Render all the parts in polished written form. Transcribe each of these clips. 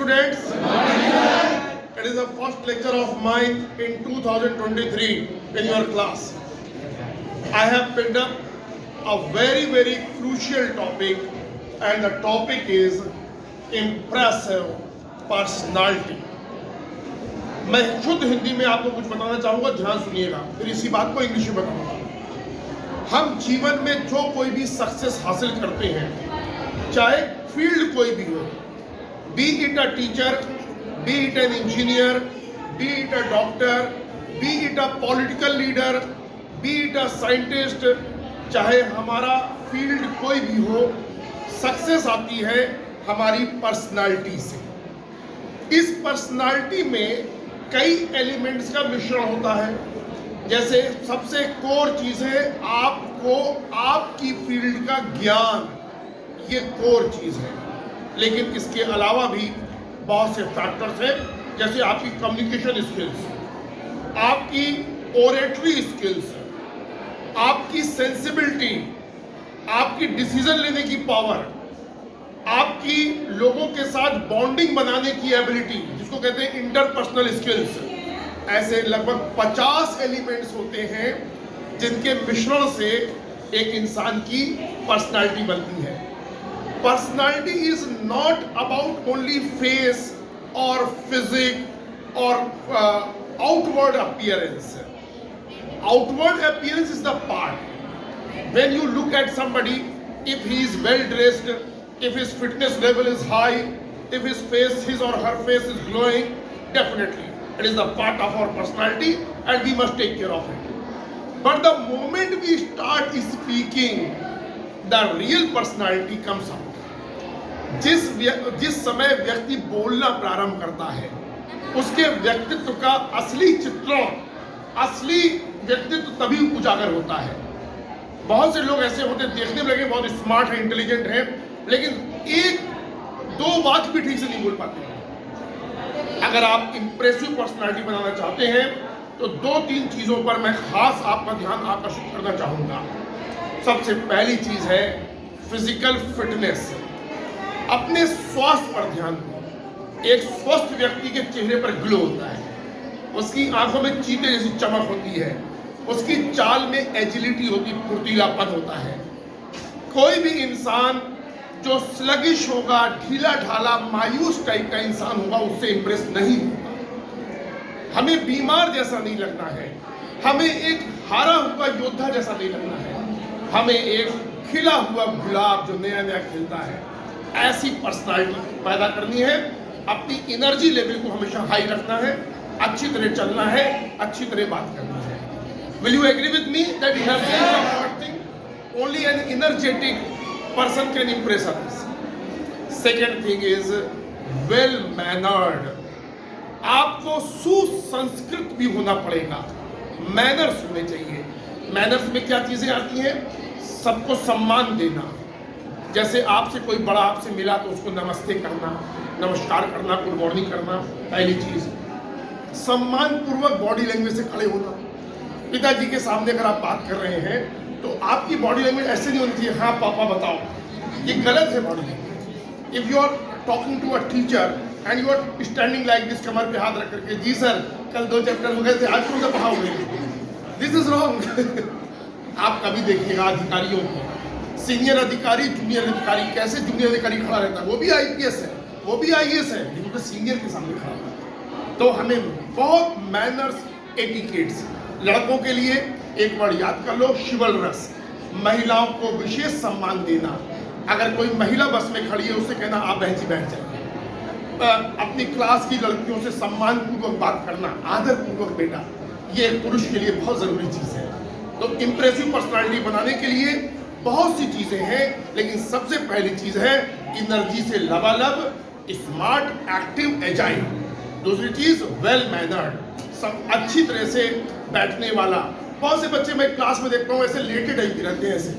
students. It is the first lecture of mine in 2023 in your class. I have picked up a very crucial topic, and the topic is impressive personality. मैं शुद्ध हिंदी में आपको कुछ बताना चाहूंगा, ध्यान सुनिएगा, फिर इसी बात को इंग्लिश में बताऊंगा। हम जीवन में जो कोई भी सक्सेस हासिल करते हैं, चाहे फील्ड कोई भी हो, B it a teacher, B it an engineer, B it a doctor, B it a political leader, B it a scientist, चाहे हमारा फील्ड कोई भी हो, सक्सेस आती है हमारी पर्सनालिटी से। इस पर्सनालिटी में कई एलिमेंट्स का मिश्रण होता है। जैसे सबसे कोर चीज है आपको आपकी फील्ड का ज्ञान, ये कोर चीज है। लेकिन इसके अलावा भी बहुत से फैक्टर्स हैं, जैसे आपकी कम्युनिकेशन स्किल्स, आपकी ओरेटरी स्किल्स, आपकी सेंसिबिलिटी, आपकी डिसीजन लेने की पावर, आपकी लोगों के साथ बॉन्डिंग बनाने की एबिलिटी, जिसको कहते हैं इंटरपर्सनल स्किल्स। ऐसे लगभग 50 एलिमेंट्स होते हैं जिनके मिश्रण से एक इंसान की पर्सनालिटी बनती है। Personality is not about only face और फिजिक और outward appearance. Outward appearance is the part. When you look at somebody, if he is well dressed, if his fitness level is high, if his or her face is glowing, definitely it is the part of our personality and we must take care of it. But the moment we start speaking, the real personality comes out. जिस समय व्यक्ति बोलना प्रारंभ करता है, उसके व्यक्तित्व का असली चित्रण, असली व्यक्तित्व तभी उजागर होता है। बहुत से लोग ऐसे होते, देखने में लगे बहुत स्मार्ट है, इंटेलिजेंट है, लेकिन एक दो वाक्य भी ठीक से नहीं बोल पाते हैं। अगर आप इंप्रेसिव पर्सनालिटी बनाना चाहते हैं तो 2-3 चीजों पर मैं खास आपका ध्यान आकर्षित करना चाहूंगा। सबसे पहली चीज है फिजिकल फिटनेस। अपने स्वास्थ्य पर ध्यान दो। एक स्वस्थ व्यक्ति के चेहरे पर ग्लो होता है, उसकी आंखों में चीते जैसी चमक होती है, उसकी चाल में एजिलिटी होती, फुर्तीलापन होता है। कोई भी इंसान जो स्लगिश होगा, ढीला ढाला, मायूस टाइप का इंसान होगा, उससे इंप्रेस नहीं होगा। हमें बीमार जैसा नहीं लगना है, हमें एक हारा हुआ योद्धा जैसा नहीं लगना है, हमें एक खिला हुआ गुलाब जो नया नया खिलता है, ऐसी पर्सनालिटी पैदा करनी है। अपनी एनर्जी लेवल को हमेशा हाई रखना है, अच्छी तरह चलना है, अच्छी तरह बात करनी है। Will you agree with me that you have said some hard thing? Only an energetic person can impress others. Second thing is well mannered. आपको सुसंस्कृत भी होना पड़ेगा, मैनर्स होने चाहिए। मैनर्स में क्या चीजें आती हैं? सबको सम्मान देना। जैसे आपसे कोई बड़ा आपसे मिला तो उसको नमस्ते करना, नमस्कार करना, गुड मॉर्निंग करना, पहली चीज। सम्मान पूर्वक बॉडी लैंग्वेज से खड़े होना। पिताजी के सामने अगर आप बात कर रहे हैं तो आपकी बॉडी लैंग्वेज ऐसे नहीं होनी चाहिए, हाँ पापा बताओ, ये गलत है body language. If you are talking to a teacher and you are standing like this, कमर पे हाथ रख करके, जी सर कल 2 चैप्टर हो गए थे, आज कौन सा पढ़ाओगे, दिस इज रॉन्ग। आप कभी देखिएगा अधिकारियों को, सीनियर अधिकारी, जूनियर अधिकारी, कैसे जूनियर अधिकारी खड़ा रहता है, वो भी आईपीएस है, वो भी आईएएस है, लेकिन वो सीनियर के सामने खड़ा है। तो हमें बहुत मैनर्स, एटिकेट्स। लड़कों के लिए एक वर्ड याद कर लो, शिवलरस। महिलाओं को विशेष सम्मान देना। अगर कोई महिला बस में खड़ी है, उससे कहना आप बहन जी बैठ जाइए। अपनी क्लास की लड़कियों से सम्मान पूर्वक बात करना, आदर पूर्वक बेटा, ये एक पुरुष के लिए बहुत जरूरी चीज है। तो इंप्रेसिव पर्सनालिटी बनाने के लिए बहुत सी चीजें हैं, लेकिन सबसे पहली चीज है एनर्जी से लबालब, स्मार्ट, एक्टिव, एजाइल। दूसरी चीज वेल मैनर्ड, सब अच्छी तरह से बैठने वाला। बहुत से बच्चे मैं क्लास में देखता हूँ ऐसे लेटे टाइप के रहते हैं, ऐसे,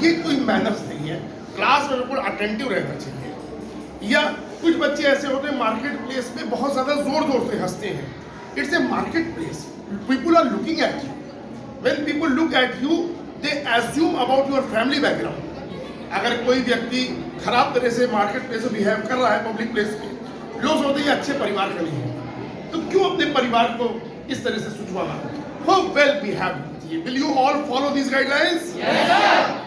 ये कोई मैनर्स नहीं है। क्लास में बिल्कुल अटेंटिव रहना चाहिए। या कुछ बच्चे ऐसे होते हैं मार्केट प्लेस में बहुत ज्यादा जोर से हंसते हैं। It's a market place, people are looking at you. When people look at you, they assume about your family background. अगर कोई व्यक्ति खराब तरह से मार्केट प्लेस में बिहेव कर रहा है पब्लिक प्लेस पे, लोग सोचते हैं ये अच्छे परिवार का नहीं है, तो क्यों अपने परिवार को इस तरह से सुझवाना? How well behaved? Will you all follow these guidelines? Yes, sir.